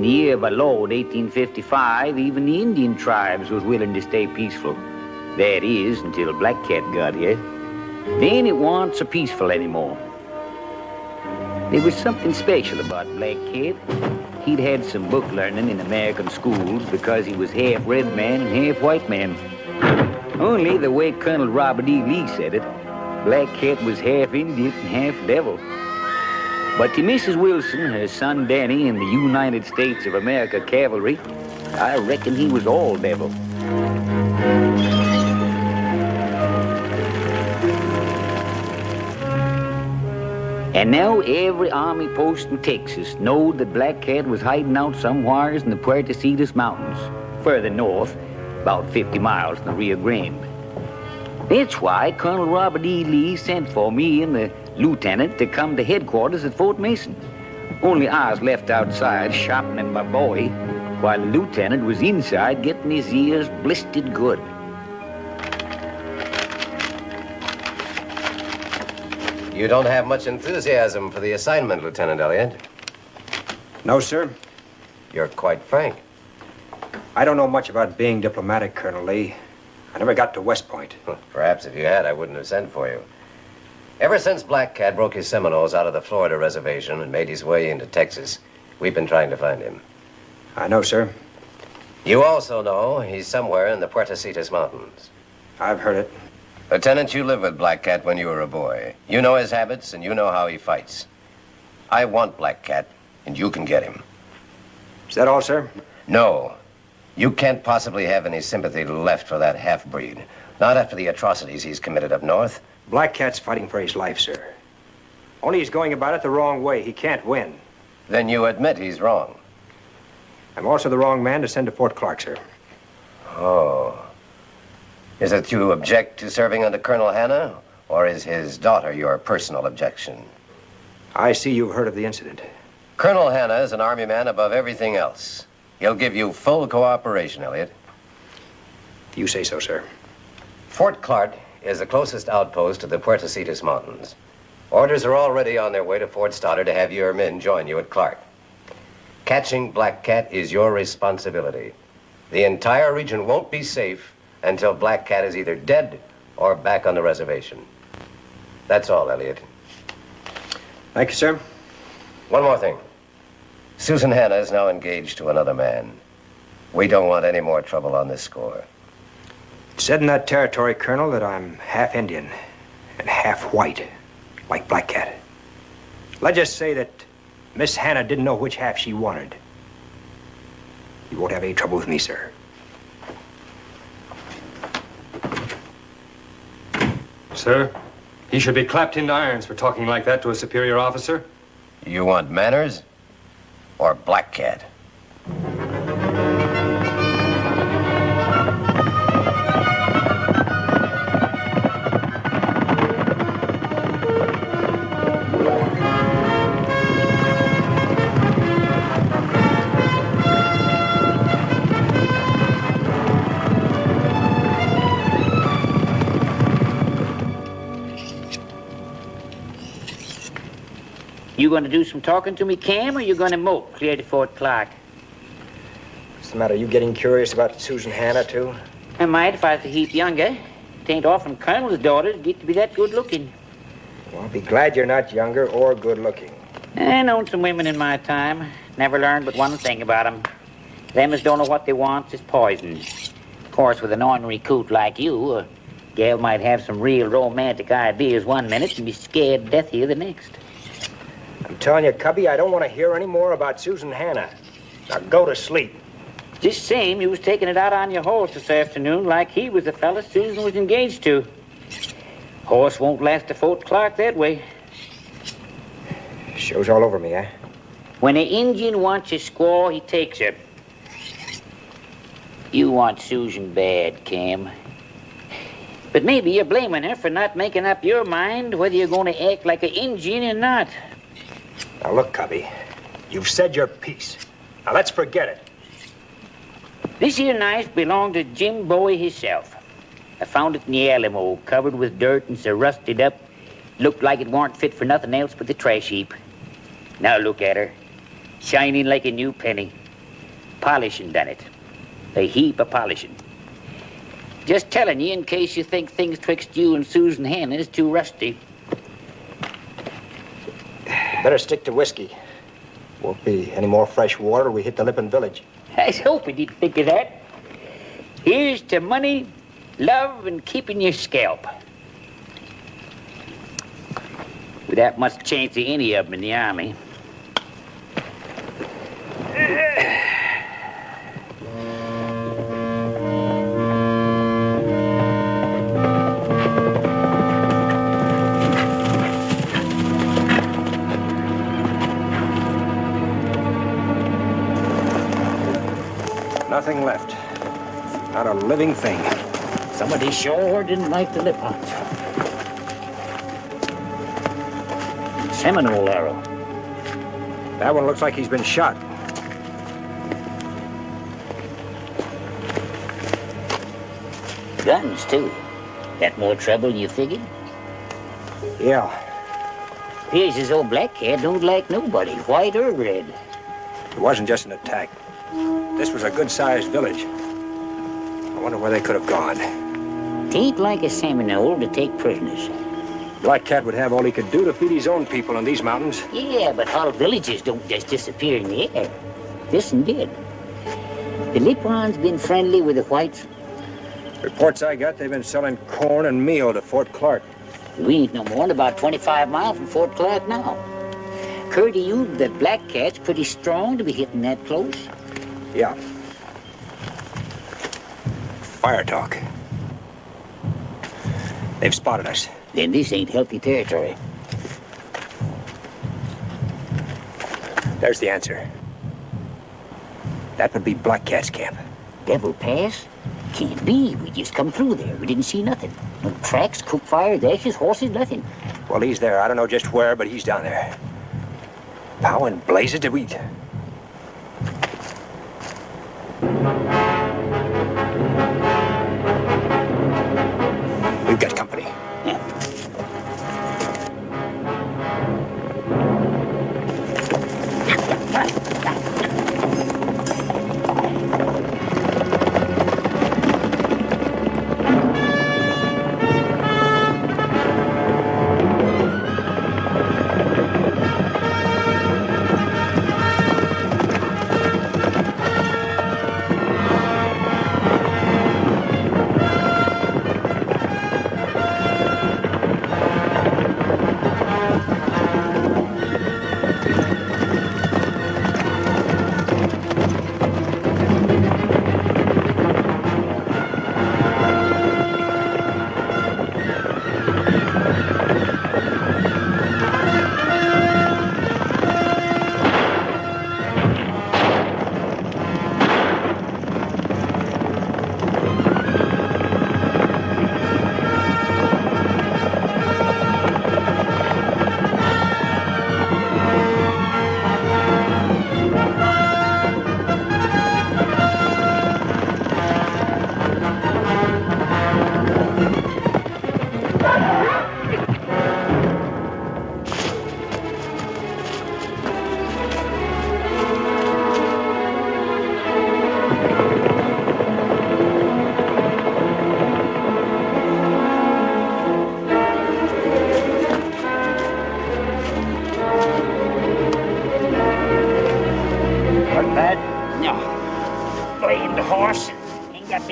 In the year of our Lord, 1855, even the Indian tribes was willing to stay peaceful. That is, until Black Cat got here. Then it wasn't so peaceful anymore. There was something special about Black Cat. He'd had some book learning in American schools because he was half red man and half white man. Only the way Colonel Robert E. Lee said it, Black Cat was half Indian and half devil. But to Mrs. Wilson, her son Danny, and the United States of America Cavalry, I reckon he was all devil. And now every army post in Texas knowed that Black Cat was hiding out somewheres in the Puerto Mountains, further north, about 50 miles from the Rio Grande. That's why Colonel Robert E. Lee sent for me and the lieutenant to come to headquarters at Fort Mason. Only I was left outside sharpening my boy, while the lieutenant was inside getting his ears blistered good. You don't have much enthusiasm for the assignment, Lieutenant Elliott. No, sir. You're quite frank. I don't know much about being diplomatic, Colonel Lee. I never got to West Point. Perhaps if you had, I wouldn't have sent for you. Ever since Black Cat broke his Seminoles out of the Florida reservation and made his way into Texas, we've been trying to find him. I know, sir. You also know he's somewhere in the Puerto Mountains. I've heard it. Lieutenant, you lived with Black Cat when you were a boy. You know his habits, and you know how he fights. I want Black Cat, and you can get him. Is that all, sir? No. You can't possibly have any sympathy left for that half-breed. Not after the atrocities he's committed up north. Black Cat's fighting for his life, sir. Only he's going about it the wrong way. He can't win. Then you admit he's wrong. I'm also the wrong man to send to Fort Clark, sir. Oh. Is it you object to serving under Colonel Hanna, or is his daughter your personal objection? I see you've heard of the incident. Colonel Hanna is an Army man above everything else. He'll give you full cooperation, Elliott. You say so, sir. Fort Clark is the closest outpost to the Puerto Mountains. Orders are already on their way to Fort Stoddard to have your men join you at Clark. Catching Black Cat is your responsibility. The entire region won't be safe until Black Cat is either dead or back on the reservation. That's all, Elliott. Thank you, sir. One more thing. Susan Hanna is now engaged to another man. We don't want any more trouble on this score. It's said in that territory, Colonel, that I'm half Indian and half white, like Black Cat. Let's just say that Miss Hanna didn't know which half she wanted. You won't have any trouble with me, sir. Sir, he should be clapped into irons for talking like that to a superior officer. You want manners or Black Cat? You gonna do some talking to me, Cam, or you gonna mope clear to Fort Clark? What's the matter? You getting curious about Susan Hanna, too? I might if I was a heap younger. It ain't often colonel's daughters get to be that good looking. Well, I'll be glad you're not younger or good looking. I known some women in my time. Never learned but one thing about them. Them as don't know what they want is poison. Of course, with an ornery coot like you, a gal might have some real romantic ideas one minute and be scared to death here the next. I'm telling you, Cubby, I don't want to hear any more about Susan Hanna. Now go to sleep. Just same, you was taking it out on your horse this afternoon like he was the fella Susan was engaged to. Horse won't last to Fort Clark that way. Show's all over me, eh? When an Indian wants a squaw, he takes her. You want Susan bad, Cam. But maybe you're blaming her for not making up your mind whether you're going to act like an Indian or not. Now look, Cubby, you've said your piece. Now let's forget it. This here knife belonged to Jim Bowie himself. I found it in the Alamo, covered with dirt and so rusted up. Looked like it weren't fit for nothing else but the trash heap. Now look at her, shining like a new penny. Polishing done it. A heap of polishing. Just telling you in case you think things twixt you and Susan Hannah is too rusty. Better stick to whiskey. Won't be any more fresh water till we hit the Lippin village. I hope we didn't think of that. Here's to money, love, and keeping your scalp. Without much chance of any of them in the Army. Nothing left. Not a living thing. Somebody sure didn't like the Lippons. Seminole arrow. That one looks like he's been shot. Guns, too. That more trouble than you figured? Yeah. Here's his old black cat don't like nobody, white or red. It wasn't just an attack. This was a good-sized village. I wonder where they could have gone. It ain't like a Seminole to take prisoners. Black Cat would have all he could do to feed his own people in these mountains. Yeah, but whole villages don't just disappear in the air. This one did. The Lippons been friendly with the whites? Reports I got, they've been selling corn and meal to Fort Clark. We ain't no more than about 25 miles from Fort Clark now. Occurred to you that Black Cat's pretty strong to be hitting that close? Yeah. Fire talk. They've spotted us. Then this ain't healthy territory. There's the answer. That would be Black Cat's camp. Devil Pass? Can't be. We just come through there. We didn't see nothing. No tracks, cook fires, ashes, horses, nothing. Well, he's there. I don't know just where, but he's down there. How in blazes did we... We've got company. Yeah.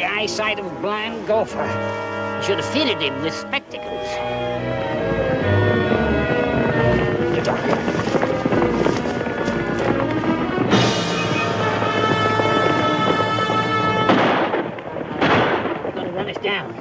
Eyesight of a blind gopher. Should have fitted him with spectacles. Gonna run us down.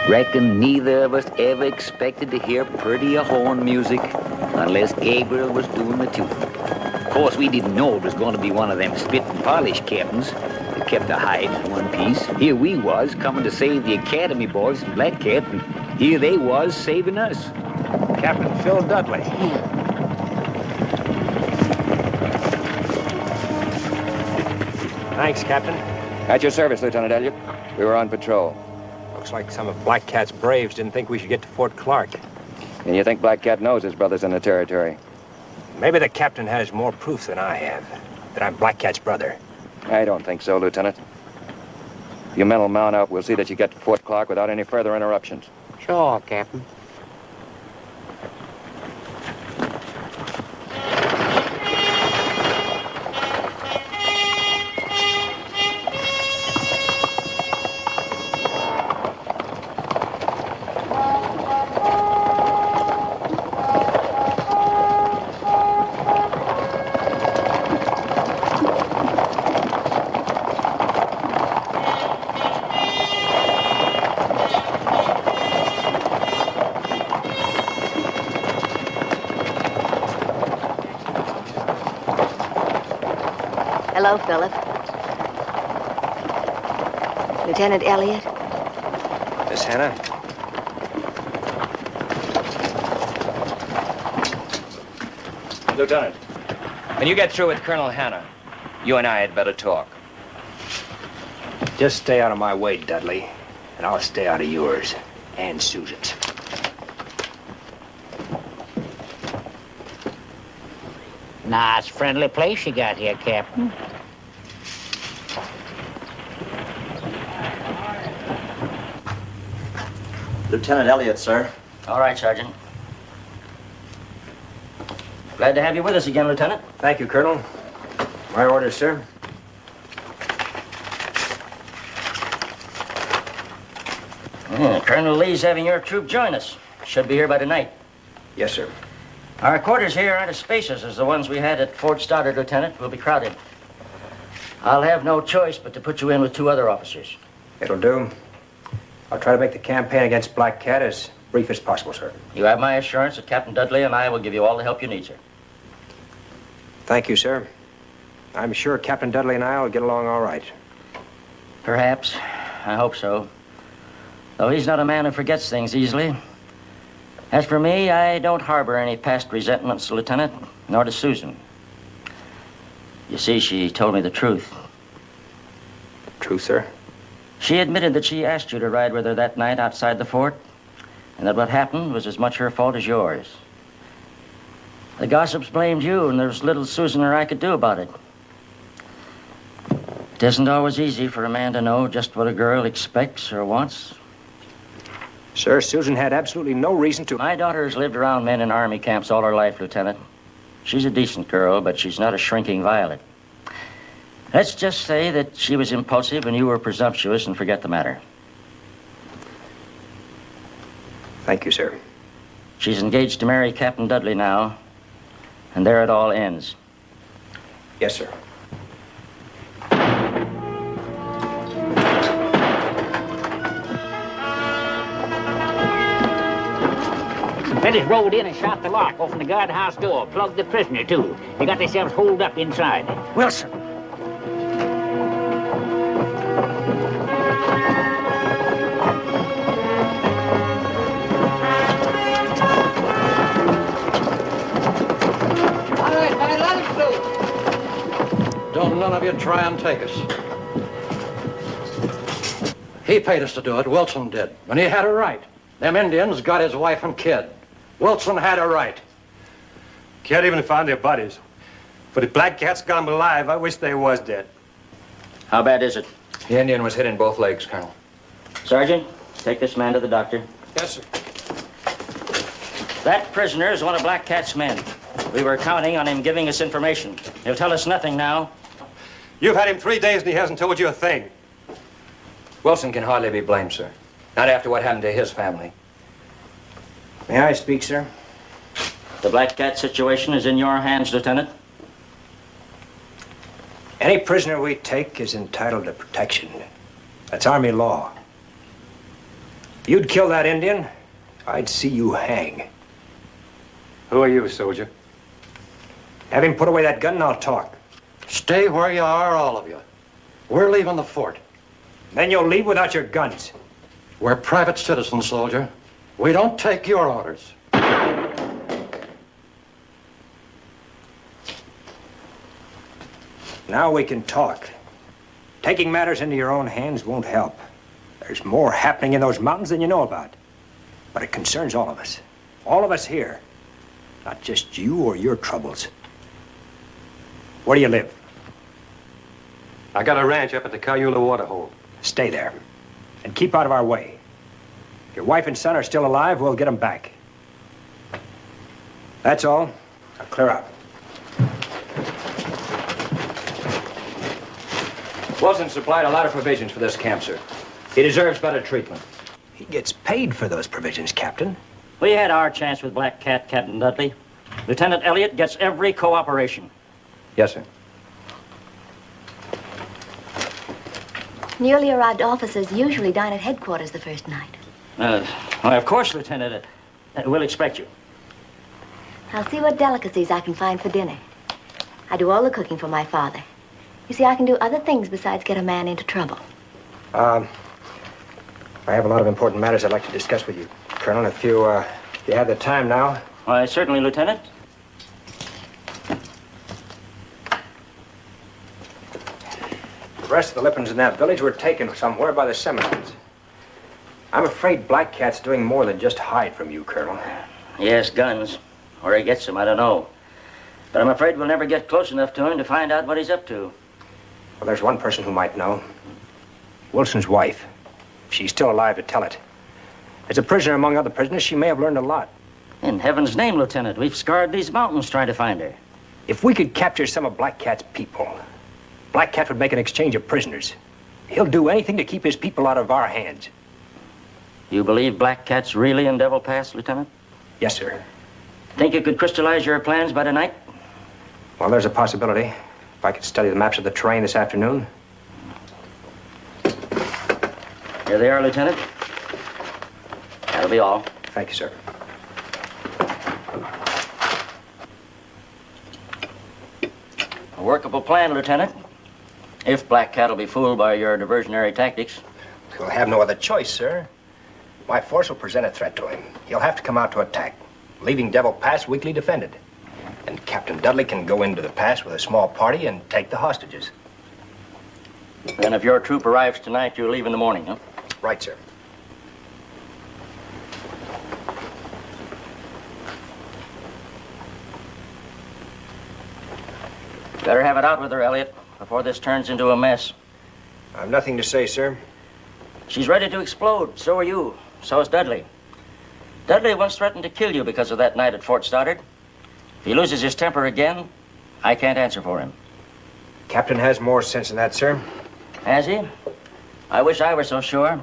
Reckon neither of us ever expected to hear prettier horn music unless Gabriel was doing the tune. Of course, we didn't know it was going to be one of them spit and polish captains that kept a hide in one piece. Here we was coming to save the Academy boys from Black Cat, and here they was saving us. Captain Phil Dudley. Thanks, Captain. At your service, Lieutenant Elliott. We were on patrol. Looks like some of Black Cat's braves didn't think we should get to Fort Clark. And you think Black Cat knows his brother's in the territory? Maybe the captain has more proof than I have, that I'm Black Cat's brother. I don't think so, Lieutenant. If you men will mount up, we'll see that you get to Fort Clark without any further interruptions. Sure, Captain. Hello, Philip. Lieutenant Elliott. Miss Hannah? Lieutenant, when you get through with Colonel Hanna, you and I had better talk. Just stay out of my way, Dudley, and I'll stay out of yours and Susan's. Nice, friendly place you got here, Captain. Lieutenant Elliott, sir. All right, Sergeant. Glad to have you with us again, Lieutenant. Thank you, Colonel. My orders, sir. Colonel Lee's having your troop join us. Should be here by tonight. Yes, sir. Our quarters here aren't as spacious as the ones we had at Fort Stoddard, Lieutenant. We'll be crowded. I'll have no choice but to put you in with 2 other officers. It'll do. I'll try to make the campaign against Black Cat as brief as possible, sir. You have my assurance that Captain Dudley and I will give you all the help you need, sir. Thank you, sir. I'm sure Captain Dudley and I will get along all right. Perhaps. I hope so. Though he's not a man who forgets things easily. As for me, I don't harbor any past resentments, Lieutenant, nor does Susan. You see, she told me the truth. True, sir? She admitted that she asked you to ride with her that night outside the fort, and that what happened was as much her fault as yours. The gossips blamed you, and there's little Susan or I could do about it. It isn't always easy for a man to know just what a girl expects or wants. Sir, Susan had absolutely no reason to... My daughter has lived around men in army camps all her life, Lieutenant. She's a decent girl, but she's not a shrinking violet. Let's just say that she was impulsive and you were presumptuous and forget the matter. Thank you, sir. She's engaged to marry Captain Dudley now, and there it all ends. Yes, sir. Fellas rode in and shot the lock, opened the guardhouse door, plugged the prisoner, too. They got themselves holed up inside. Wilson! All right, man, let him through. Don't none of you try and take us. He paid us to do it, Wilson did, and he had a right. Them Indians got his wife and kid. Wilson had a right. Can't even find their bodies. But if Black Cat's got them alive, I wish they was dead. How bad is it? The Indian was hit in both legs, Colonel. Sergeant, take this man to the doctor. Yes, sir. That prisoner is one of Black Cat's men. We were counting on him giving us information. He'll tell us nothing now. You've had him 3 days and he hasn't told you a thing. Wilson can hardly be blamed, sir. Not after what happened to his family. May I speak, sir? The Black Cat situation is in your hands, Lieutenant. Any prisoner we take is entitled to protection. That's Army law. If you'd kill that Indian, I'd see you hang. Who are you, soldier? Have him put away that gun and I'll talk. Stay where you are, all of you. We're leaving the fort. Then you'll leave without your guns. We're private citizens, soldier. We don't take your orders. Now we can talk. Taking matters into your own hands won't help. There's more happening in those mountains than you know about. But it concerns all of us. All of us here. Not just you or your troubles. Where do you live? I got a ranch up at the Cayula Waterhole. Stay there. And keep out of our way. If your wife and son are still alive, we'll get them back. That's all. Now clear out. Wilson supplied a lot of provisions for this camp, sir. He deserves better treatment. He gets paid for those provisions, Captain. We had our chance with Black Cat, Captain Dudley. Lieutenant Elliott gets every cooperation. Yes, sir. Newly arrived officers usually dine at headquarters the first night. Well, of course, Lieutenant. We'll expect you. I'll see what delicacies I can find for dinner. I do all the cooking for my father. You see, I can do other things besides get a man into trouble. I have a lot of important matters I'd like to discuss with you, Colonel. If you have the time now. Why, certainly, Lieutenant. The rest of the Lippens in that village were taken somewhere by the Seminoles. I'm afraid Black Cat's doing more than just hide from you, Colonel. Yes, guns. Where he gets them, I don't know. But I'm afraid we'll never get close enough to him to find out what he's up to. Well, there's one person who might know. Wilson's wife. If she's still alive to tell it. As a prisoner among other prisoners, she may have learned a lot. In heaven's name, Lieutenant, we've scoured these mountains trying to find her. If we could capture some of Black Cat's people, Black Cat would make an exchange of prisoners. He'll do anything to keep his people out of our hands. You believe Black Cat's really in Devil Pass, Lieutenant? Yes, sir. Think you could crystallize your plans by tonight? Well, there's a possibility. If I could study the maps of the terrain this afternoon. Here they are, Lieutenant. That'll be all. Thank you, sir. A workable plan, Lieutenant. If Black Cat will be fooled by your diversionary tactics. He'll have no other choice, sir. My force will present a threat to him. He'll have to come out to attack, leaving Devil Pass weakly defended. And Captain Dudley can go into the pass with a small party and take the hostages. Then if your troop arrives tonight, you'll leave in the morning, huh? Right, sir. Better have it out with her, Elliot, before this turns into a mess. I've nothing to say, sir. She's ready to explode. So are you. So is Dudley. Dudley once threatened to kill you because of that night at Fort Stoddard. If he loses his temper again, I can't answer for him. Captain has more sense than that, sir. Has he? I wish I were so sure.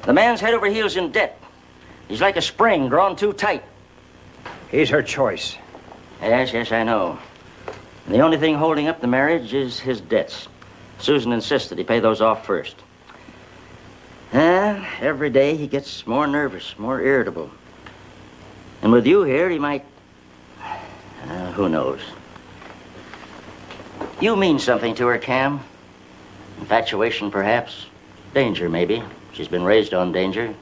The man's head over heels in debt. He's like a spring drawn too tight. He's her choice. Yes, I know. And the only thing holding up the marriage is his debts. Susan insists that he pay those off first. Every day he gets more nervous, more irritable. And with you here, he might... who knows? You mean something to her, Cam. Infatuation, perhaps. Danger, maybe. She's been raised on danger.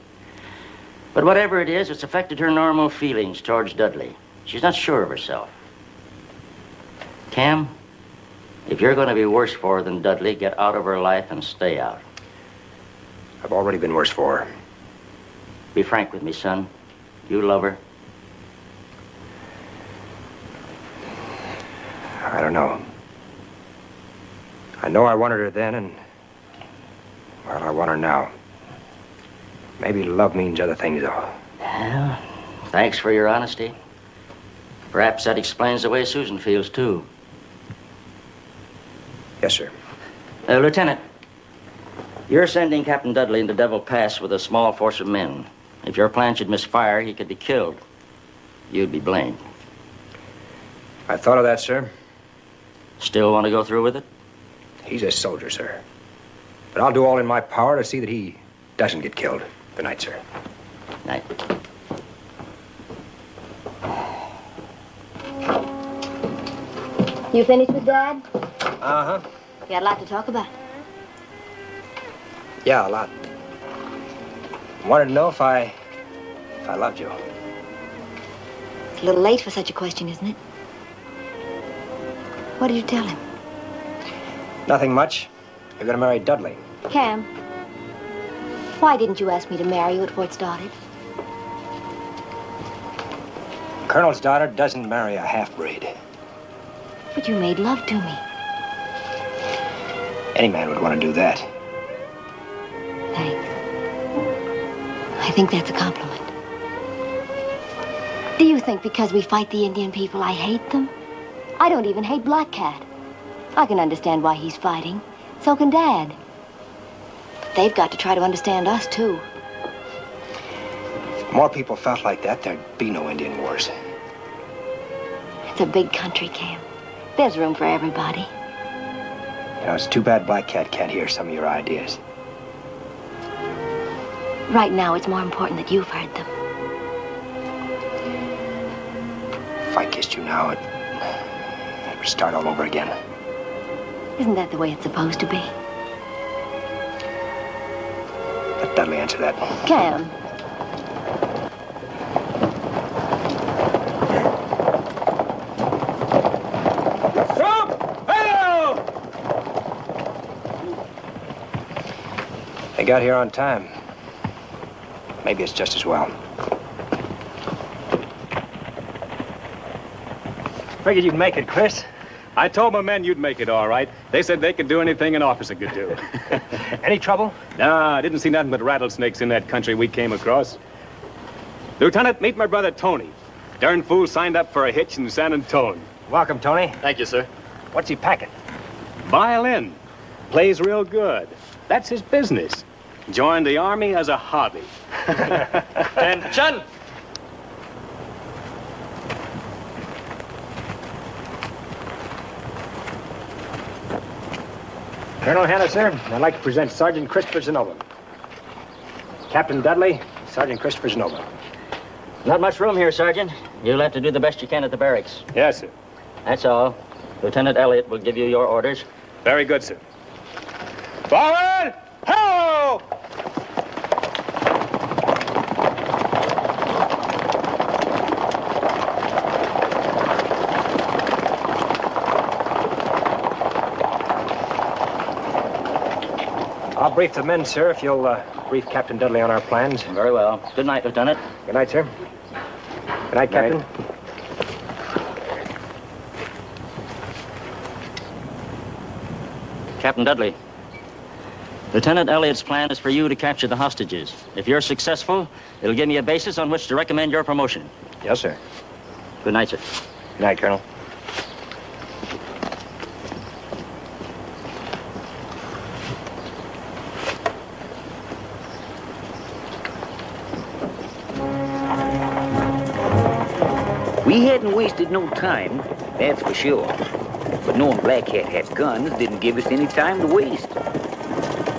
But whatever it is, it's affected her normal feelings towards Dudley. She's not sure of herself. Cam, if you're going to be worse for her than Dudley, get out of her life and stay out. I've already been worse for her. Be frank with me, son. You love her? I don't know. I know I wanted her then, and... well, I want her now. Maybe love means other things, though. Well, thanks for your honesty. Perhaps that explains the way Susan feels, too. Yes, sir. Lieutenant, you're sending Captain Dudley into Devil Pass with a small force of men. If your plan should misfire, he could be killed. You'd be blamed. I thought of that, sir. Still want to go through with it? He's a soldier, sir. But I'll do all in my power to see that he doesn't get killed. Good night, sir. Night. You finished with Dad? Uh-huh. You had a lot to talk about. Yeah, a lot. Wanted to know if I loved you. It's a little late for such a question, isn't it? What did you tell him? Nothing much. You're gonna marry Dudley. Cam, why didn't you ask me to marry you at Fort Stoddard? Colonel's daughter doesn't marry a half-breed. But you made love to me. Any man would want to do that. Thanks. I think that's a compliment. Do you think because we fight the Indian people, I hate them? I don't even hate Black Cat. I can understand why he's fighting. So can Dad. But they've got to try to understand us, too. If more people felt like that, there'd be no Indian wars. It's a big country, Cam. There's room for everybody. You know, it's too bad Black Cat can't hear some of your ideas. Right now, it's more important that you've heard them. If I kissed you now, it would start all over again. Isn't that the way it's supposed to be? Let Dudley answer that. Cam. They got here on time. Maybe it's just as well. Figured you'd make it, Chris. I told my men you'd make it all right. They said they could do anything an officer could do. Any trouble? No, I didn't see nothing but rattlesnakes in that country we came across. Lieutenant, meet my brother Tony. Darn fool signed up for a hitch in San Antone. Welcome, Tony. Thank you, sir. What's he packing? Violin. Plays real good. That's his business. Joined the Army as a hobby. Attention! Colonel Hanna, sir, I'd like to present Sergeant Christopher Zenova. Captain Dudley, Sergeant Christopher Zenova. Not much room here, Sergeant. You'll have to do the best you can at the barracks. Yes, sir. That's all. Lieutenant Elliott will give you your orders. Very good, sir. Forward! Ho! I'll brief the men, sir, if you'll brief Captain Dudley on our plans. Very well. Good night, Lieutenant. Good night, sir. Good night, Captain. Captain Dudley, Lieutenant Elliott's plan is for you to capture the hostages. If you're successful, it'll give me a basis on which to recommend your promotion. Yes, sir. Good night, sir. Good night, Colonel. We hadn't wasted no time, that's for sure. But knowing Black Cat had guns didn't give us any time to waste.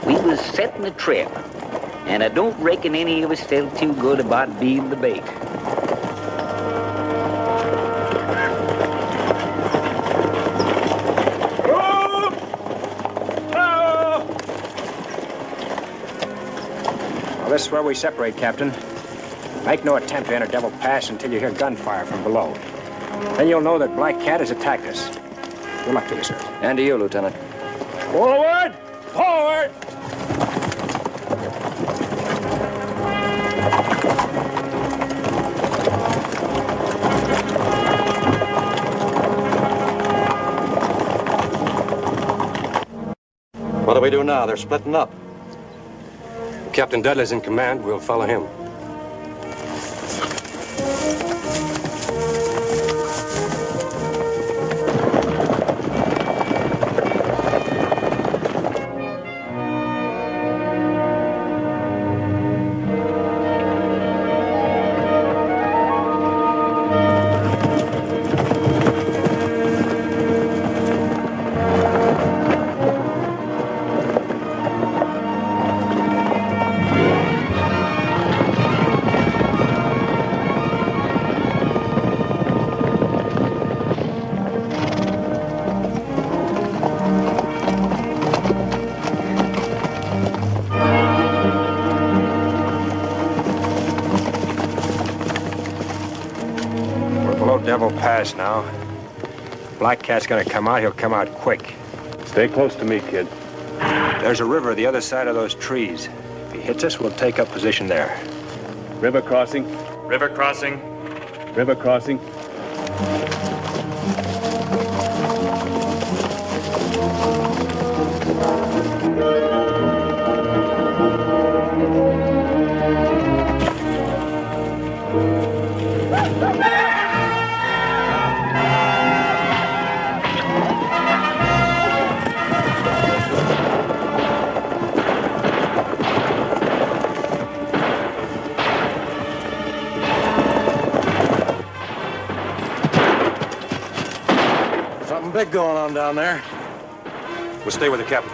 We was setting a trap, and I don't reckon any of us felt too good about being the bait. Well, this is where we separate, Captain. Make no attempt to enter Devil Pass until you hear gunfire from below. Then you'll know that Black Cat has attacked us. Good luck to you, sir. And to you, Lieutenant. Forward! Forward! What do we do now? They're splitting up. Captain Dudley's in command. We'll follow him. Devil Pass now. Black Cat's gonna come out. He'll come out quick. Stay close to me, kid. There's a river the other side of those trees. If he hits us, we'll take up position there. River crossing. River crossing. River crossing. Something big going on down there. We'll stay with the captain.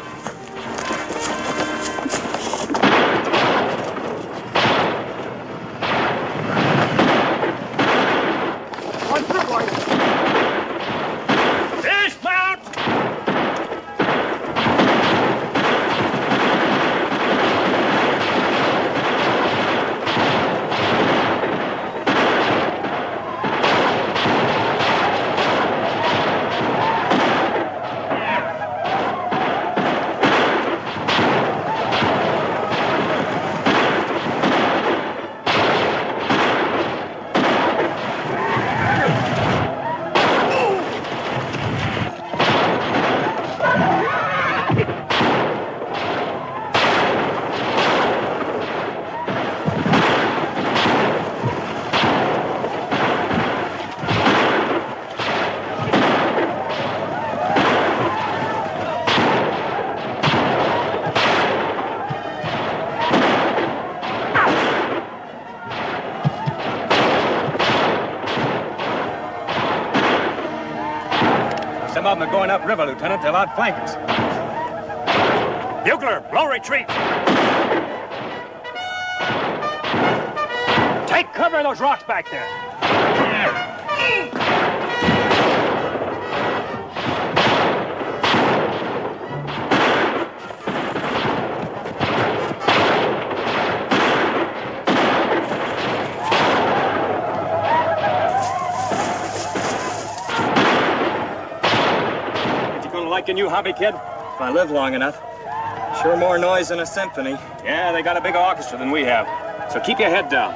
Dismount! Some of them are going upriver, Lieutenant. They'll outflank us. Bugler, blow retreat. Take cover of those rocks back there. Like a new hobby, kid? If I live long enough. Sure more noise than a symphony. Yeah, they got a bigger orchestra than we have. So keep your head down.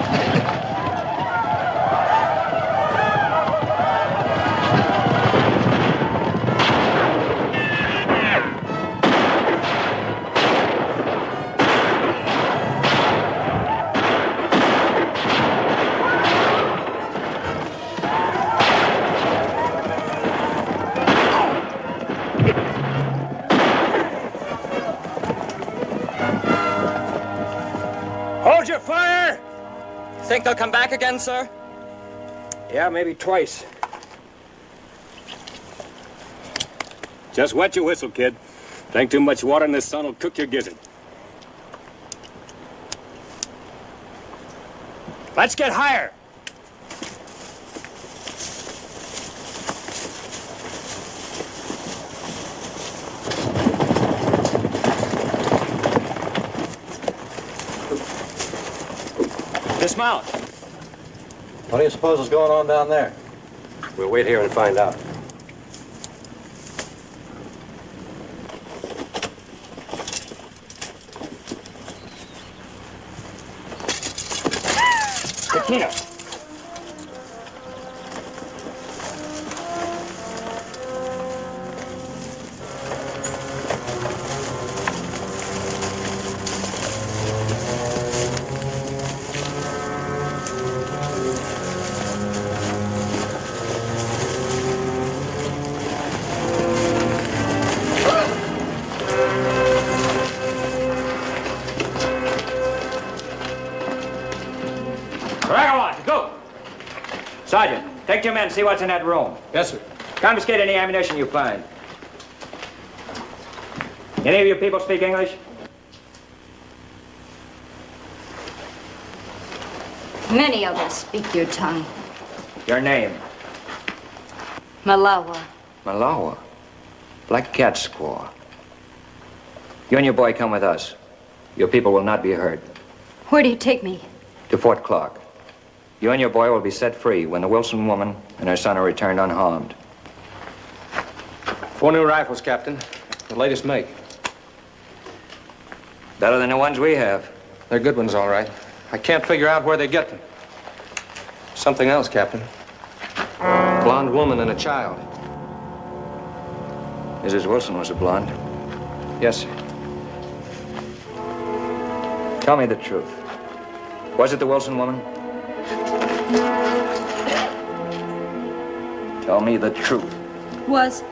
Hold your fire! Think they'll come back again, sir? Yeah, maybe twice. Just wet your whistle, kid. Drink too much water and the sun will cook your gizzard. Let's get higher. Dismount. What do you suppose is going on down there? We'll wait here and find out. Katina. Sergeant, take your men and see what's in that room. Yes, sir. Confiscate any ammunition you find. Any of you people speak English? Many of us speak your tongue. Your name? Malawa. Malawa? Black Cat Squaw. You and your boy come with us. Your people will not be hurt. Where do you take me? To Fort Clark. You and your boy will be set free when the Wilson woman and her son are returned unharmed. 4 new rifles, Captain. The latest make. Better than the ones we have. They're good ones, all right. I can't figure out where they get them. Something else, Captain. Blonde woman and a child. Mrs. Wilson was a blonde. Yes, sir. Tell me the truth. Was it the Wilson woman? Tell me the truth. Was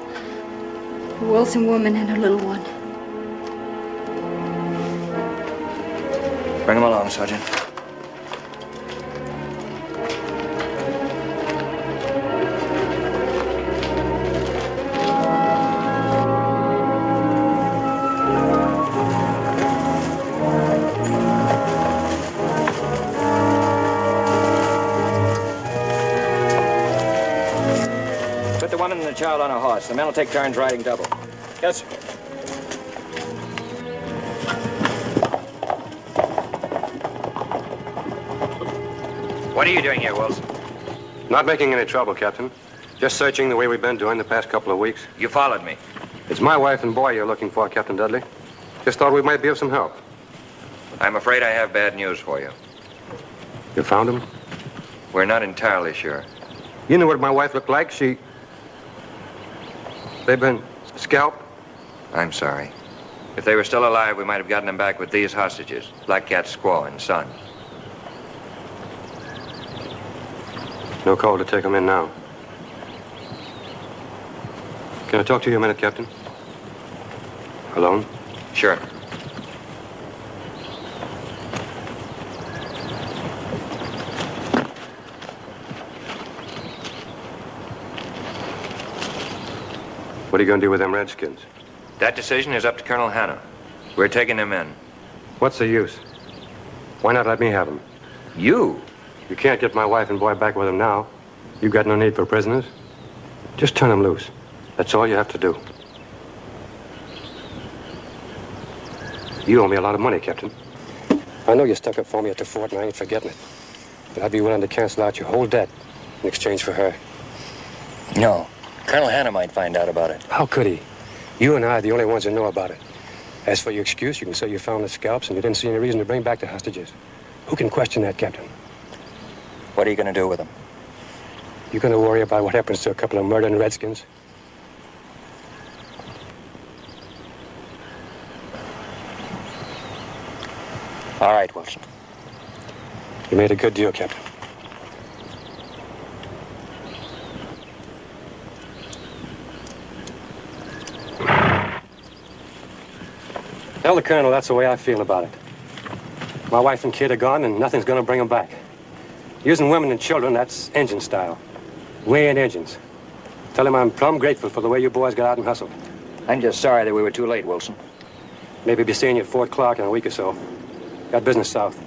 the Wilson woman and her little one. Bring him along, Sergeant. Put the woman and the child on a horse. The men will take turns riding double. Yes, sir. What are you doing here, Wilson? Not making any trouble, Captain. Just searching the way we've been doing the past couple of weeks. You followed me. It's my wife and boy you're looking for, Captain Dudley. Just thought we might be of some help. I'm afraid I have bad news for you. You found them? We're not entirely sure. You knew what my wife looked like. They've been scalped? I'm sorry. If they were still alive, we might have gotten them back with these hostages, Black Cat's squaw and son. No call to take them in now. Can I talk to you a minute, Captain? Alone? Sure. What are you going to do with them Redskins? That decision is up to Colonel Hanna. We're taking them in. What's the use? Why not let me have them? You? You can't get my wife and boy back with them now. You've got no need for prisoners. Just turn them loose. That's all you have to do. You owe me a lot of money, Captain. I know you stuck up for me at the fort, and I ain't forgetting it. But I'd be willing to cancel out your whole debt in exchange for her. No. Colonel Hanna might find out about it. How could he? You and I are the only ones who know about it. As for your excuse, you can say you found the scalps and you didn't see any reason to bring back the hostages. Who can question that, Captain? What are you going to do with them? You going to worry about what happens to a couple of murdering Redskins? All right, Wilson. You made a good deal, Captain. Tell the Colonel that's the way I feel about it. My wife and kid are gone, and nothing's going to bring them back. Using women and children, that's engine style. We ain't engines. Tell him I'm plumb grateful for the way you boys got out and hustled. I'm just sorry that we were too late, Wilson. Maybe be seeing you at Fort Clark in a week or so. Got business south.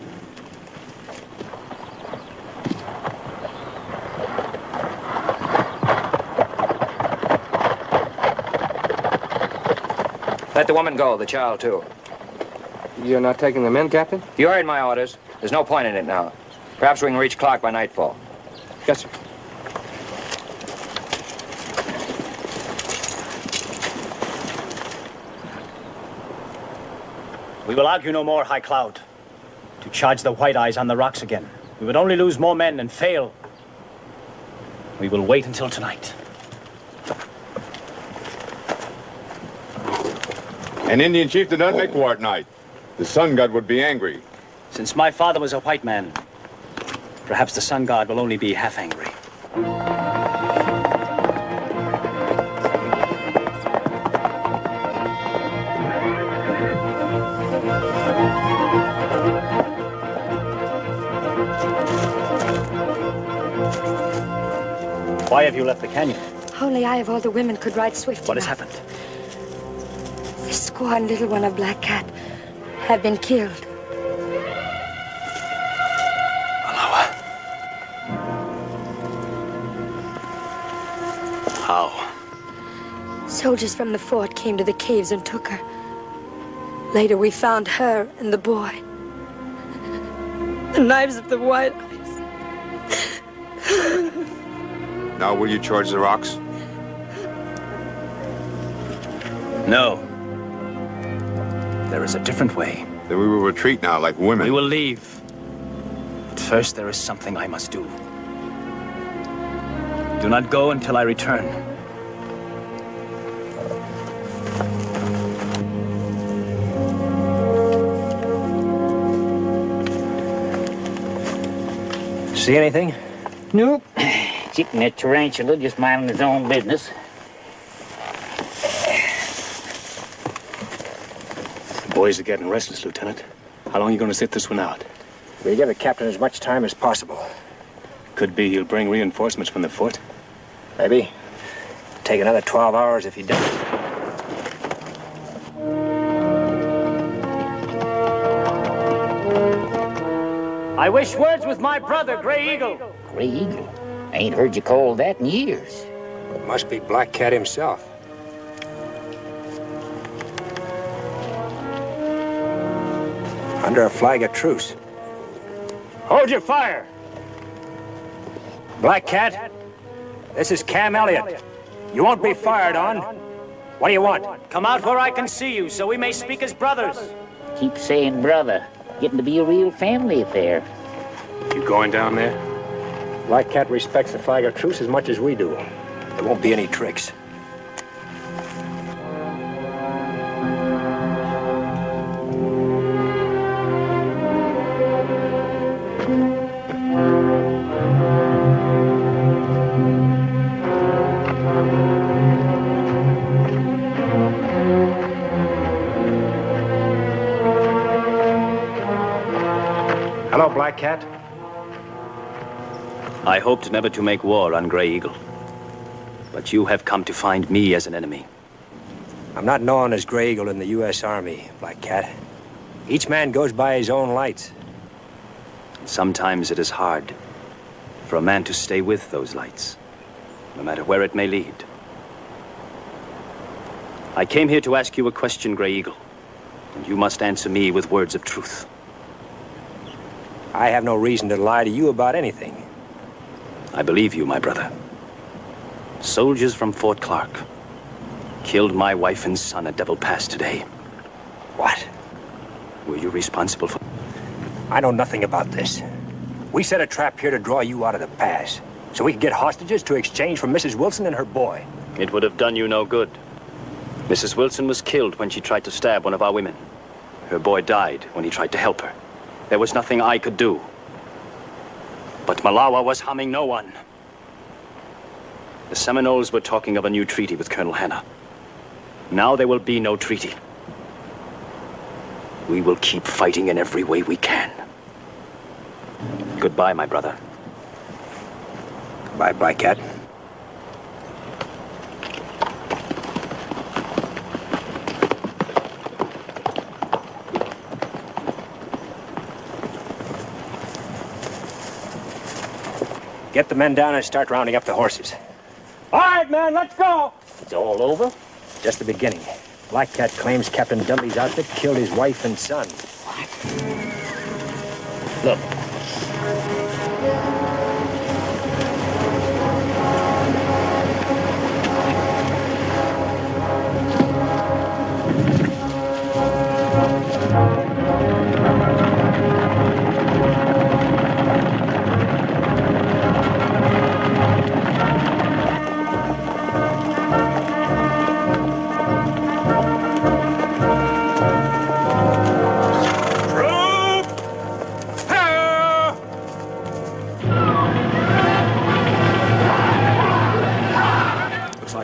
Let the woman go, the child, too. You're not taking them in, Captain? You heard my orders. There's no point in it now. Perhaps we can reach Clark by nightfall. Yes, sir. We will argue no more, High Cloud. To charge the White Eyes on the rocks again, we would only lose more men and fail. We will wait until tonight. An Indian chief did not make war at night. The sun god would be angry. Since my father was a white man, perhaps the sun god will only be half angry. Why have you left the canyon? Only I of all the women could ride swift What has enough. happened? The squaw and little one of Black Cat have been killed. How? Soldiers from the fort came to the caves and took her. Later, we found her and the boy. The knives of the White Eyes. Now will you charge the rocks? No. there is a different way. Then we will retreat now like women. We will leave. But first, there is something I must do. Do not go until I return. See anything? Nope. Chicken that tarantula just minding his own business. The boys are getting restless, Lieutenant. How long are you going to sit this one out? We'll give the captain as much time as possible. Could be he'll bring reinforcements from the fort. Maybe. Take another 12 hours if he doesn't. I wish words with my brother, Grey Eagle. Grey Eagle? I ain't heard you called that in years. It must be Black Cat himself. Under a flag of truce. Hold your fire. Black Cat, this is Cam Elliott. You won't be fired on. What do you want? Come out where I can see you so we may speak as brothers. Keep saying brother. Getting to be a real family affair. You going down there? Black Cat respects the flag of truce as much as we do. There won't be any tricks. Hello, Black Cat. I hoped never to make war on Grey Eagle. But you have come to find me as an enemy. I'm not known as Grey Eagle in the U.S. Army, Black Cat. Each man goes by his own lights. Sometimes it is hard for a man to stay with those lights, no matter where it may lead. I came here to ask you a question, Grey Eagle, and you must answer me with words of truth. I have no reason to lie to you about anything. I believe you, my brother. Soldiers from Fort Clark killed my wife and son at Devil Pass today. What? Were you responsible for... I know nothing about this. We set a trap here to draw you out of the pass, so we could get hostages to exchange for Mrs. Wilson and her boy. It would have done you no good. Mrs. Wilson was killed when she tried to stab one of our women. Her boy died when he tried to help her. There was nothing I could do. But Malawa was harming no one. The Seminoles were talking of a new treaty with Colonel Hanna. Now there will be no treaty. We will keep fighting in every way we can. Goodbye, my brother. Goodbye, Black Cat. Get the men down and start rounding up the horses. All right, man, let's go. It's all over? Just the beginning. Black Cat claims Captain Dudley's outfit killed his wife and son. Look.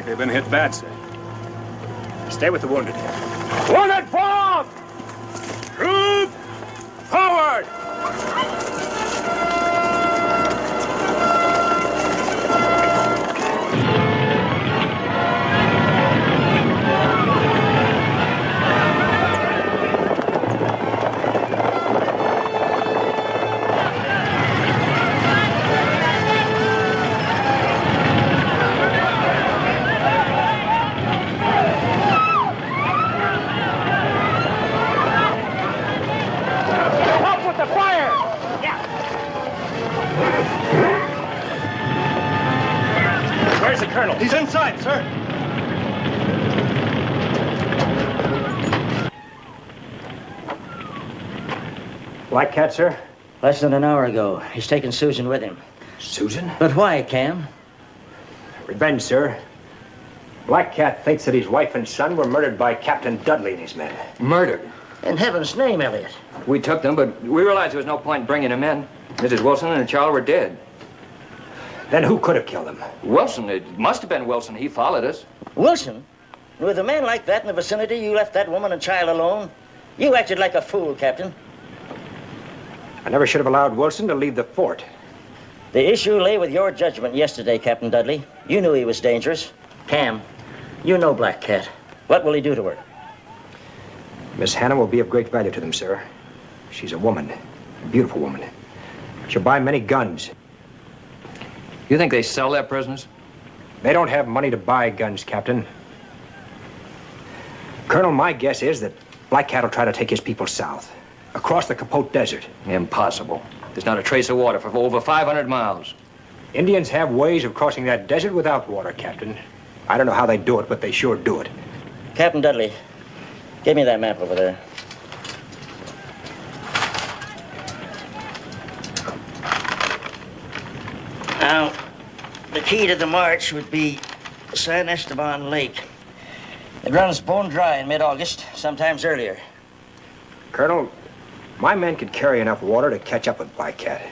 They've been hit bad, sir. Stay with the wounded. Wounded forward! Troop forward! Where's the colonel? He's inside, sir. Black Cat, sir? Less than an hour ago. He's taken Susan with him. Susan? But why, Cam? Revenge, sir. Black Cat thinks that his wife and son were murdered by Captain Dudley and his men. Murdered? In heaven's name, Elliot. We took them, but we realized there was no point in bringing them in. Mrs. Wilson and the child were dead. Then who could have killed them? Wilson. It must have been Wilson. He followed us. Wilson? With a man like that in the vicinity, you left that woman and child alone? You acted like a fool, Captain. I never should have allowed Wilson to leave the fort. The issue lay with your judgment yesterday, Captain Dudley. You knew he was dangerous. Cam, you know Black Cat. What will he do to her? Miss Hannah will be of great value to them, sir. She's a woman, a beautiful woman. She'll buy many guns. You think they sell their prisoners? They don't have money to buy guns, Captain. Colonel, my guess is that Black Cat will try to take his people south, across the Capote Desert. Impossible. There's not a trace of water for over 500 miles. Indians have ways of crossing that desert without water, Captain. I don't know how they do it, but they sure do it. Captain Dudley, give me that map over there. Now, the key to the march would be San Esteban Lake. It runs bone dry in mid-August, sometimes earlier. Colonel, my men could carry enough water to catch up with Black Cat.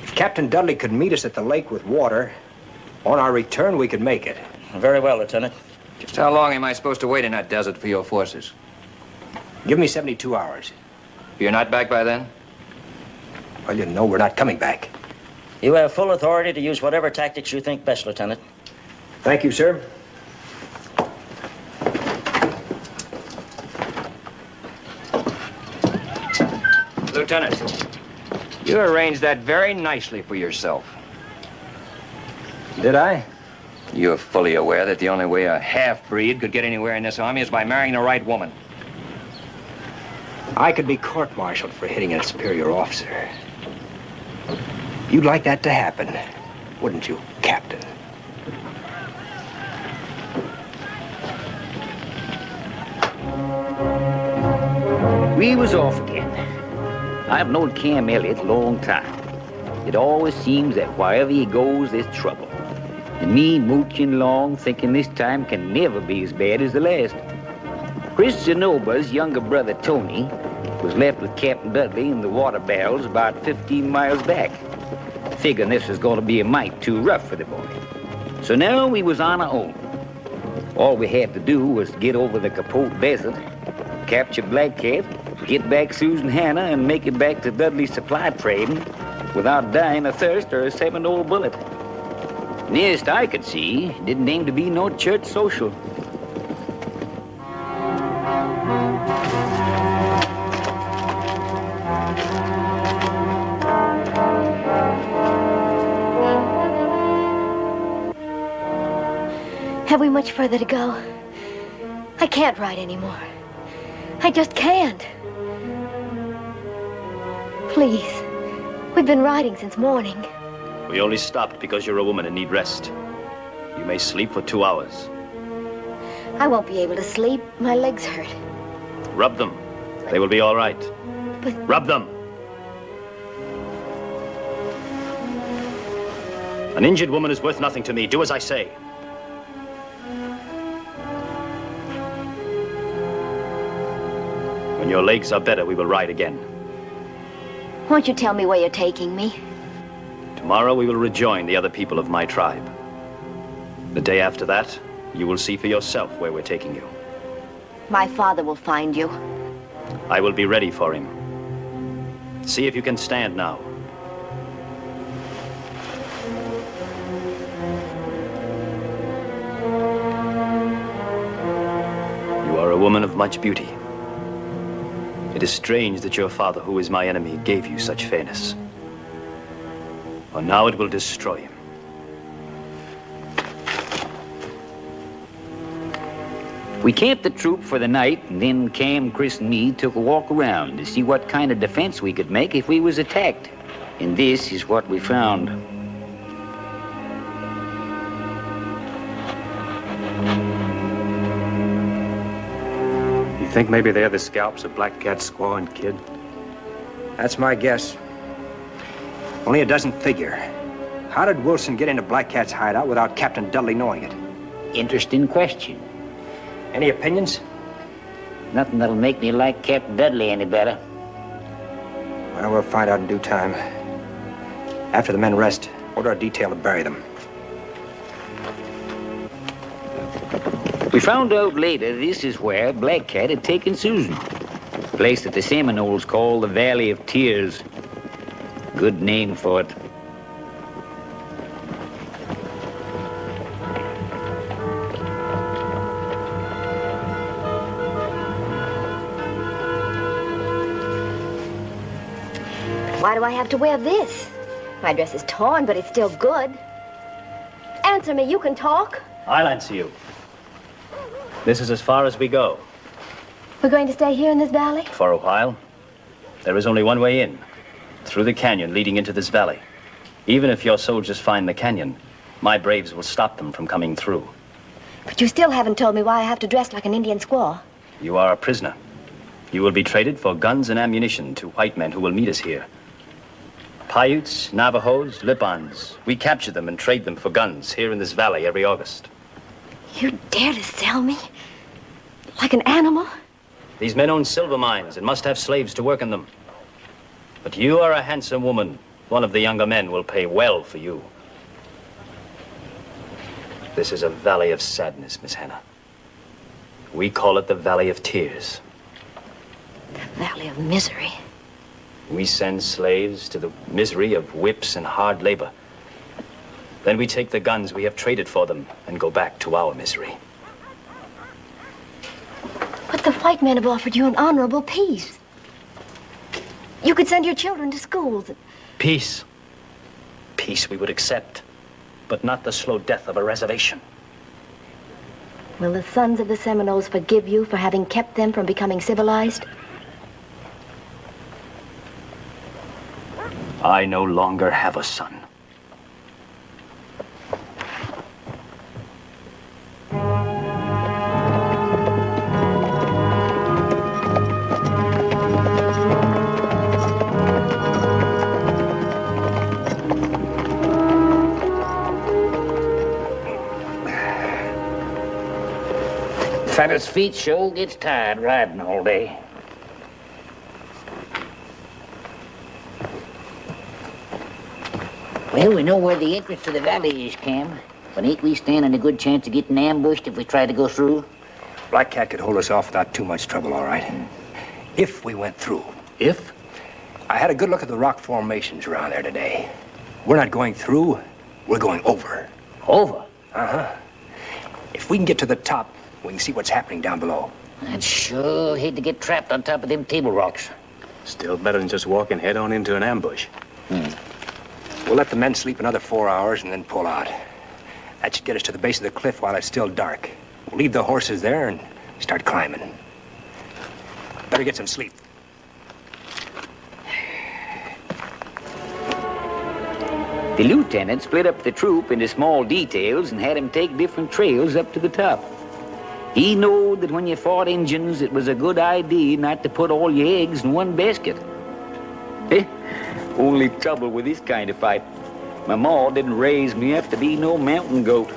If Captain Dudley could meet us at the lake with water, on our return, we could make it. Very well, Lieutenant. Just how long am I supposed to wait in that desert for your forces? Give me 72 hours. You're not back by then? Well, you know we're not coming back. You have full authority to use whatever tactics you think best, Lieutenant. Thank you, sir. Lieutenant, you arranged that very nicely for yourself. Did I? You're fully aware that the only way a half-breed could get anywhere in this army is by marrying the right woman. I could be court-martialed for hitting a superior officer. You'd like that to happen, wouldn't you, Captain? We was off again. I've known Cam Elliott a long time. It always seems that wherever he goes, there's trouble. And me mooching along, thinking this time can never be as bad as the last. Chris Zenoba's younger brother, Tony, was left with Captain Dudley in the water barrels about 15 miles back, figuring this was going to be a mite too rough for the boy. So now we was on our own. All we had to do was get over the Capote Desert, capture Black Cat, get back Susan Hannah, and make it back to Dudley's supply train without dying of thirst or a 7-old bullet. Nearest I could see, didn't aim to be no church social. Have we much further to go? I can't ride anymore. I just can't. Please. We've been riding since morning. We only stopped because you're a woman and need rest. You may sleep for 2 hours. I won't be able to sleep. My legs hurt. Rub them. They will be all right. But... Rub them. An injured woman is worth nothing to me. Do as I say. When your legs are better, we will ride again. Won't you tell me where you're taking me? Tomorrow we will rejoin the other people of my tribe. The day after that, you will see for yourself where we're taking you. My father will find you. I will be ready for him. See if you can stand now. You are a woman of much beauty. It is strange that your father, who is my enemy, gave you such fairness. For now it will destroy him. We camped the troop for the night, and then Cam, Chris, and me took a walk around to see what kind of defense we could make if we was attacked. And this is what we found. You think maybe they're the scalps of Black Cat's squaw and kid? That's my guess. Only it doesn't figure. How did Wilson get into Black Cat's hideout without Captain Dudley knowing it? Interesting question. Any opinions? Nothing that'll make me like Captain Dudley any better. Well, we'll find out in due time. After the men rest, order a detail to bury them. We found out later this is where Black Cat had taken Susan. A place that the Seminoles call the Valley of Tears. Good name for it. Why do I have to wear this? My dress is torn, but it's still good. Answer me, you can talk. I'll answer you. This is as far as we go. We're going to stay here in this valley? For a while. There is only one way in. Through the canyon leading into this valley. Even if your soldiers find the canyon, my braves will stop them from coming through. But you still haven't told me why I have to dress like an Indian squaw. You are a prisoner. You will be traded for guns and ammunition to white men who will meet us here. Paiutes, Navajos, Lipans. We capture them and trade them for guns here in this valley every August. You dare to sell me? Like an animal? These men own silver mines and must have slaves to work in them. But you are a handsome woman. One of the younger men will pay well for you. This is a valley of sadness, Miss Hannah. We call it the Valley of Tears. The Valley of Misery. We send slaves to the misery of whips and hard labor. Then we take the guns we have traded for them and go back to our misery. But the white men have offered you an honorable peace. You could send your children to schools. Peace. Peace we would accept, but not the slow death of a reservation. Will the sons of the Seminoles forgive you for having kept them from becoming civilized? I no longer have a son. Fella's feet sure gets tired riding all day. Well, we know where the entrance to the valley is, Cam. But ain't we standing a good chance of getting ambushed if we try to go through? Black Cat could hold us off without too much trouble, all right. If we went through. If? I had a good look at the rock formations around there today. We're not going through, we're going over. Over? Uh-huh. If we can get to the top, we can see what's happening down below. I'd sure hate to get trapped on top of them table rocks. Still better than just walking head on into an ambush. We'll let the men sleep another 4 hours and then pull out. That should get us to the base of the cliff while it's still dark. We'll leave the horses there and start climbing. Better get some sleep. The lieutenant split up the troop into small details and had them take different trails up to the top. He knowed that when you fought Injuns, it was a good idea not to put all your eggs in one basket. Only trouble with this kind of fight. My ma didn't raise me up to be no mountain goat.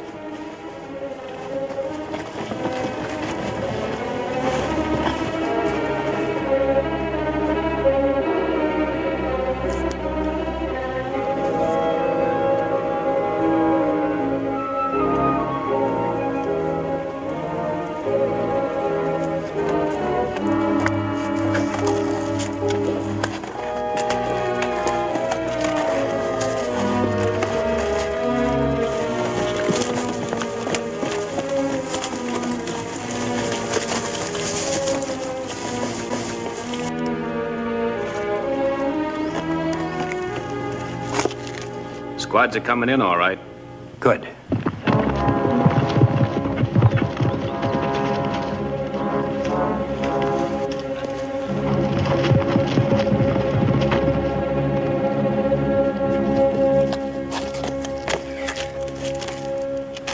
Squads are coming in all right. Good.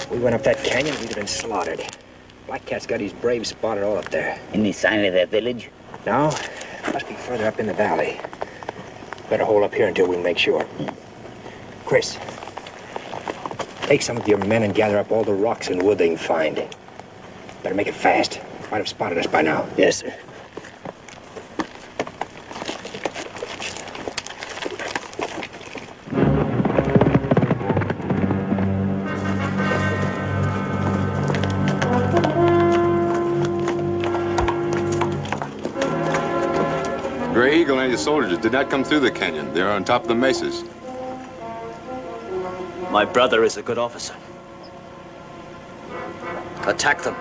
We went up that canyon, we'd have been slaughtered. Black Cat's got his braves spotted all up there. Any sign of that village? No, must be further up in the valley. Better hold up here until we make sure. Chris, take some of your men and gather up all the rocks and wood they can find. Better make it fast. Might have spotted us by now. Yes, sir. Gray Eagle and his soldiers did not come through the canyon. They're on top of the mesas. My brother is a good officer. Attack them.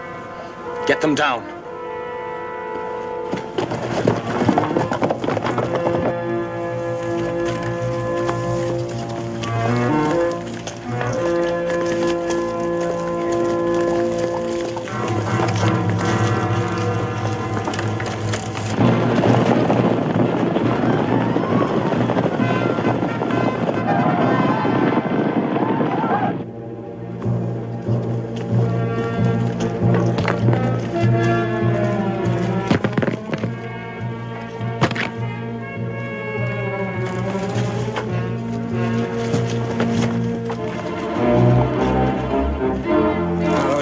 Get them down.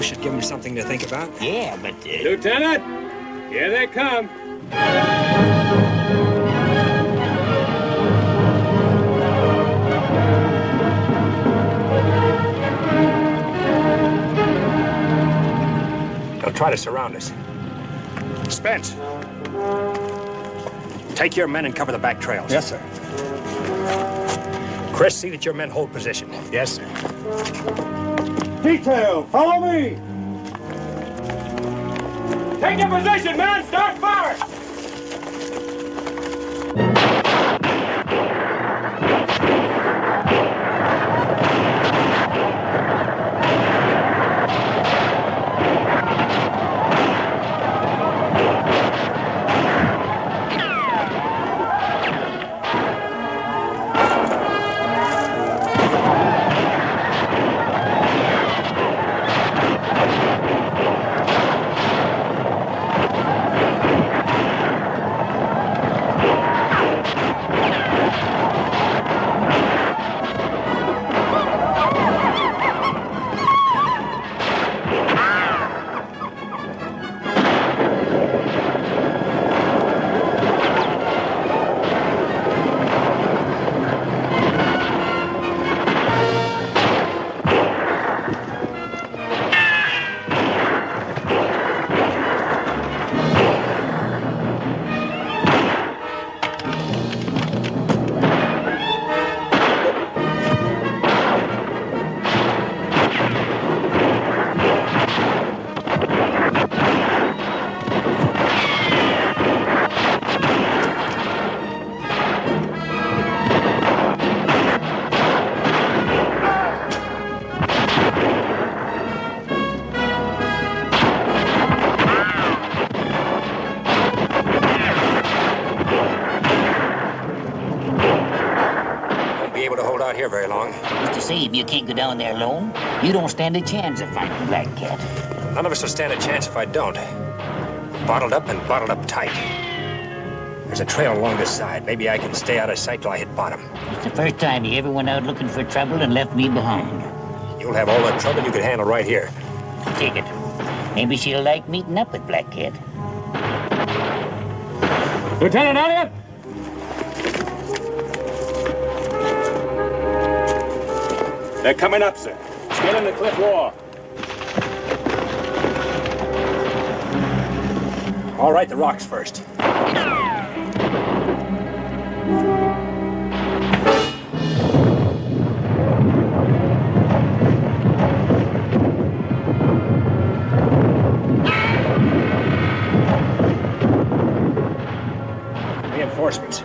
Should give them something to think about. Yeah, but... Lieutenant, here they come. They'll try to surround us. Spence, take your men and cover the back trails. Yes, sir. Chris, see that your men hold position. Yes, sir. Detail, follow me! Take your position, man! Start fire! Here very long. Mr. Save, you can't go down there alone. You don't stand a chance of fighting Black Cat. None of us will stand a chance if I don't. Bottled up and bottled up tight. There's a trail along this side. Maybe I can stay out of sight till I hit bottom. It's the first time you ever went out looking for trouble and left me behind. You'll have all the trouble you could handle right here. Take it. Maybe she'll like meeting up with Black Cat. Lieutenant Elliott! They're coming up, sir. Scaling the cliff wall. All right, the rocks first. Reinforcements.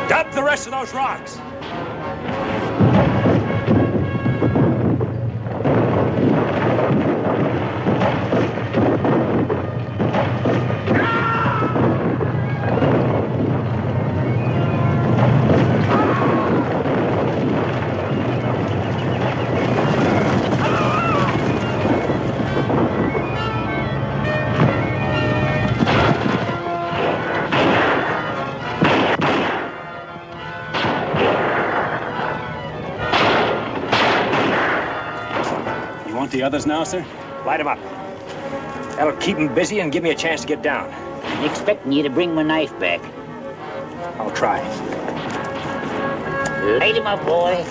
Dump the rest of those rocks. the others now, sir? Light them up. That'll keep them busy and give me a chance to get down. I'm expecting you to bring my knife back. I'll try. Light him up, boy.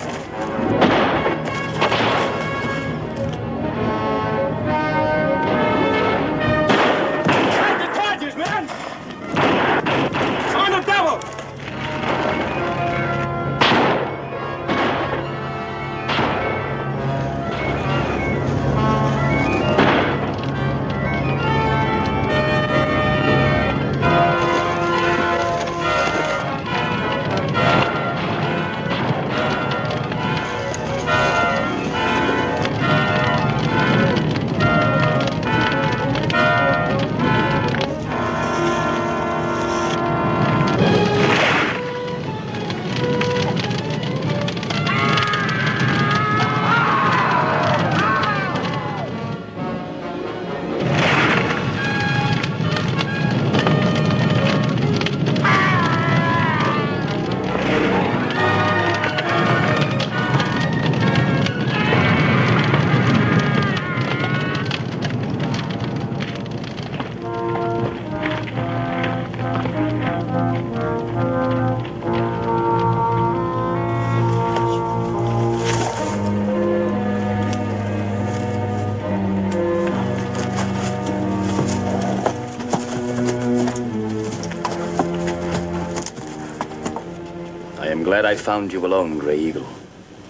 Glad I found you alone, Gray Eagle.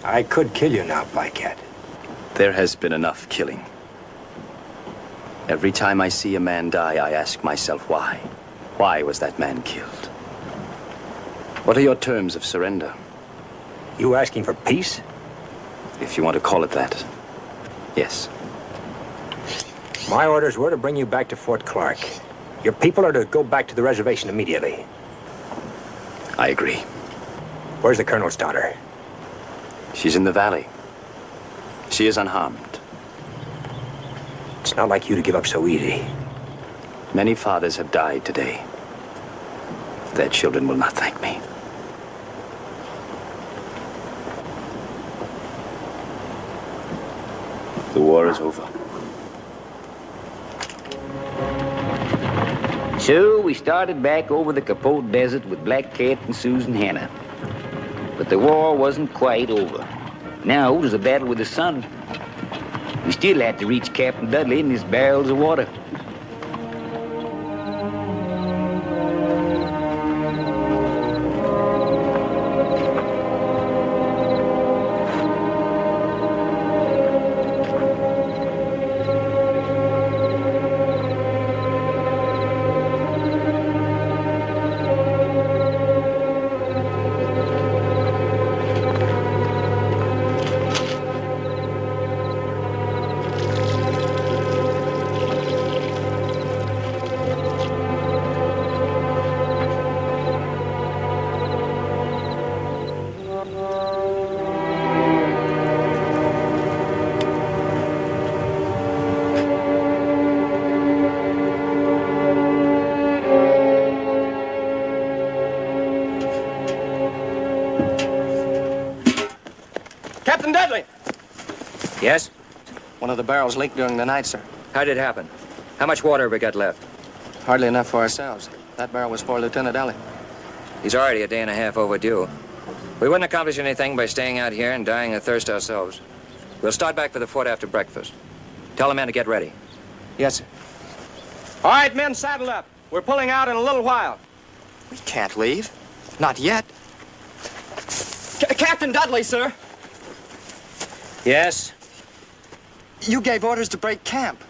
I could kill you now, Black Cat. There has been enough killing. Every time I see a man die, I ask myself why. Why was that man killed? What are your terms of surrender? You asking for peace? If you want to call it that, yes. My orders were to bring you back to Fort Clark. Your people are to go back to the reservation immediately. I agree. Where's the Colonel's daughter? She's in the valley. She is unharmed. It's not like you to give up so easy. Many fathers have died today. Their children will not thank me. The war is over. So we started back over the Capote Desert with Black Cat and Susan Hanna. But the war wasn't quite over. Now there's a battle with the sun. We still had to reach Captain Dudley in his barrels of water. Captain Dudley! Yes? One of the barrels leaked during the night, sir. How did it happen? How much water have we got left? Hardly enough for ourselves. That barrel was for Lieutenant Elliott. He's already a day and a half overdue. We wouldn't accomplish anything by staying out here and dying of thirst ourselves. We'll start back for the fort after breakfast. Tell the men to get ready. Yes, sir. All right, men, saddle up. We're pulling out in a little while. We can't leave. Not yet. Captain Dudley, sir. Yes? You gave orders to break camp.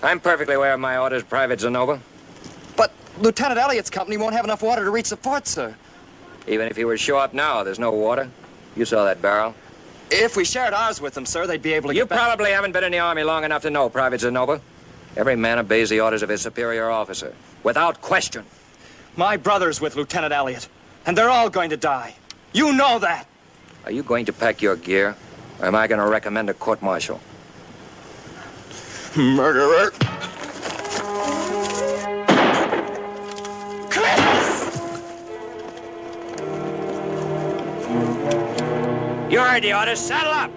I'm perfectly aware of my orders, Private Zenova. But Lieutenant Elliott's company won't have enough water to reach the fort, sir. Even if he were to show up now, there's no water. You saw that barrel. If we shared ours with them, sir, they'd be able to You get back. probably haven't been in the Army long enough to know, Private Zenova. Every man obeys the orders of his superior officer, without question. My brother's with Lieutenant Elliott, and they're all going to die. You know that. Are you going to pack your gear, or am I going to recommend a court-martial? Murderer. You heard the orders. Saddle up!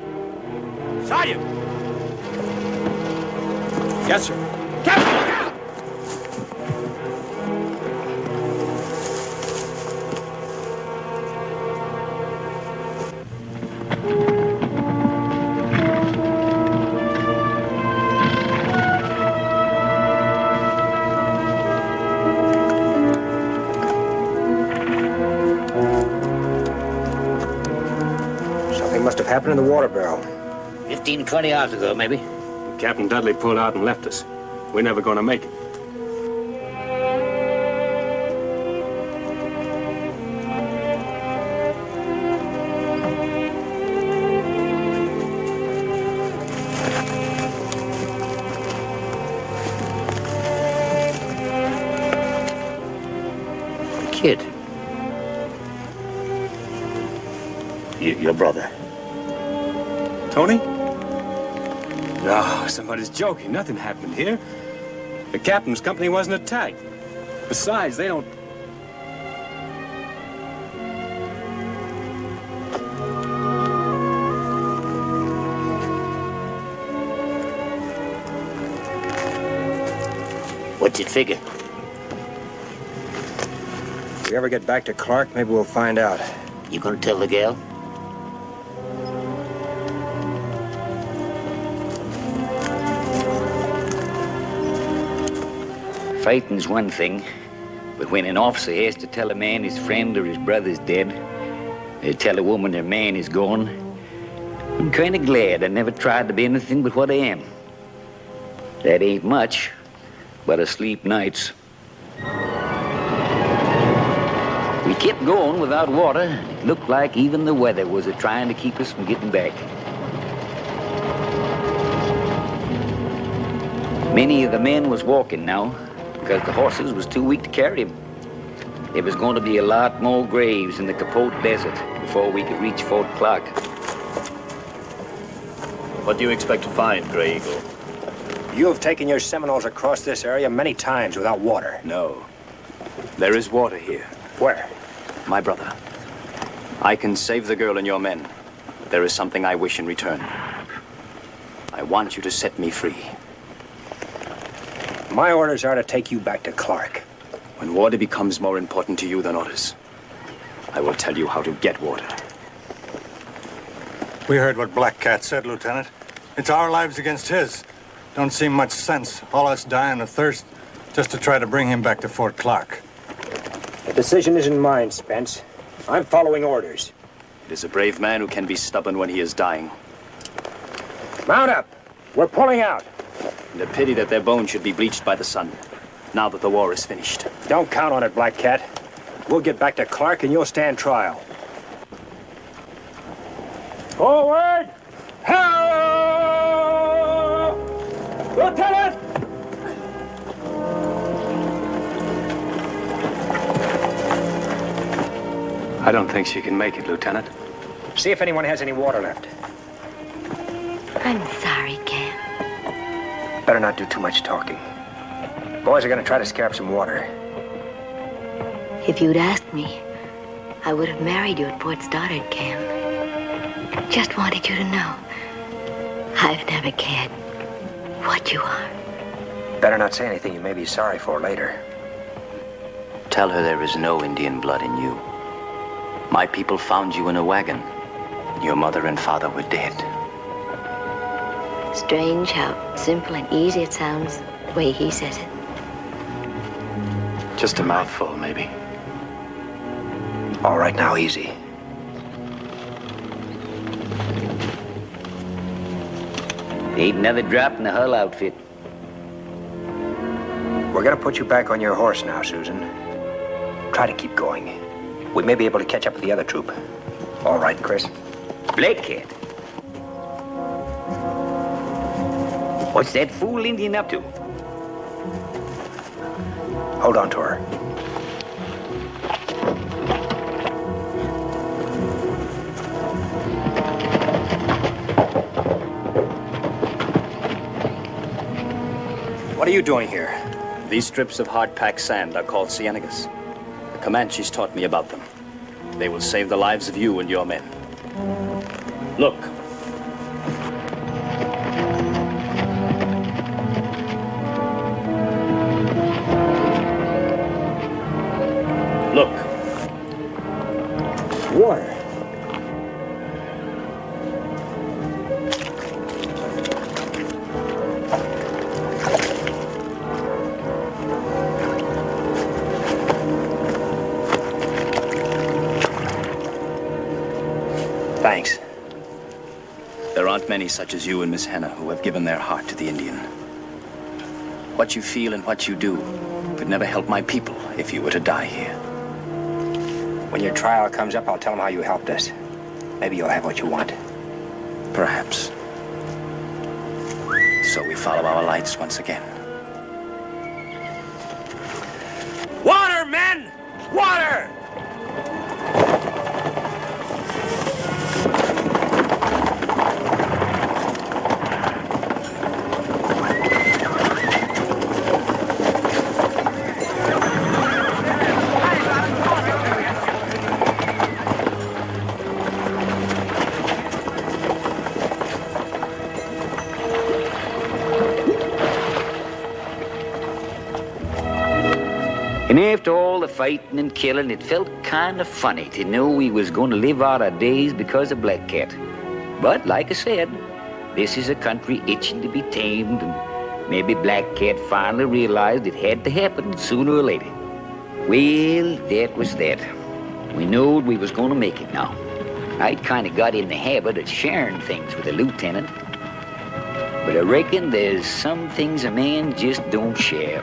Sergeant! Yes, sir. Something must have happened in the water barrel. 15, 20 hours ago, maybe. Captain Dudley pulled out and left us. We're never going to make it. Kid. Your brother. Tony? No, somebody's joking. Nothing happened here. The captain's company wasn't attacked. Besides, they don't... What's it figure? If we ever get back to Clark, maybe we'll find out. You gonna tell the gal? Fighting's one thing, but when an officer has to tell a man his friend or his brother's dead, or tell a woman her man is gone, I'm kind of glad I never tried to be anything but what I am. That ain't much, but I sleep nights. We kept going without water. It looked like even the weather was trying to keep us from getting back. Many of the men was walking now, because the horses was too weak to carry them. There was going to be a lot more graves in the Capote Desert before we could reach Fort Clark. What do you expect to find, Grey Eagle? You have taken your Seminoles across this area many times without water. No. There is water here. Where? My brother. I can save the girl and your men. There is something I wish in return. I want you to set me free. My orders are to take you back to Clark. When water becomes more important to you than others, I will tell you how to get water. We heard what Black Cat said, Lieutenant. It's our lives against his. Don't seem much sense, all us dying of thirst, just to try to bring him back to Fort Clark. The decision isn't mine, Spence. I'm following orders. It is a brave man who can be stubborn when he is dying. Mount up. We're pulling out. And a pity that their bones should be bleached by the sun, now that the war is finished. Don't count on it, Black Cat. We'll get back to Clark and you'll stand trial. Forward! Help! Lieutenant! I don't think she can make it, Lieutenant. See if anyone has any water left. I'm sorry, Cam. Better not do too much talking. Boys are gonna try to scare up some water. If you'd asked me, I would have married you at Fort Stoddard, Cam. Just wanted you to know. I've never cared what you are. Better not say anything you may be sorry for later. Tell her there is no Indian blood in you. My people found you in a wagon. Your mother and father were dead. Strange how simple and easy it sounds, the way he says it. Just a mouthful, maybe. All right, now, easy. Ain't another drop in the Hull outfit. We're gonna put you back on your horse now, Susan. Try to keep going. We may be able to catch up with the other troop. All right, Chris? Black Cat. What's that fool Indian up to? Hold on to her. What are you doing here? These strips of hard-packed sand are called cienagas. The Comanches taught me about them. They will save the lives of you and your men. Look. Thanks. There aren't many such as you and Miss Hannah who have given their heart to the Indian. What you feel and what you do could never help my people if you were to die here. When your trial comes up, I'll tell them how you helped us. Maybe you'll have what you want. Perhaps. So we follow our lights once again. Water, men! Water! And after all the fighting and killing, it felt kind of funny to know we was going to live out our days because of Black Cat. But like I said, this is a country itching to be tamed, and maybe Black Cat finally realized it had to happen sooner or later. Well, that was that. We knowed we was going to make it now. I'd kind of got in the habit of sharing things with the lieutenant. But I reckon there's some things a man just don't share.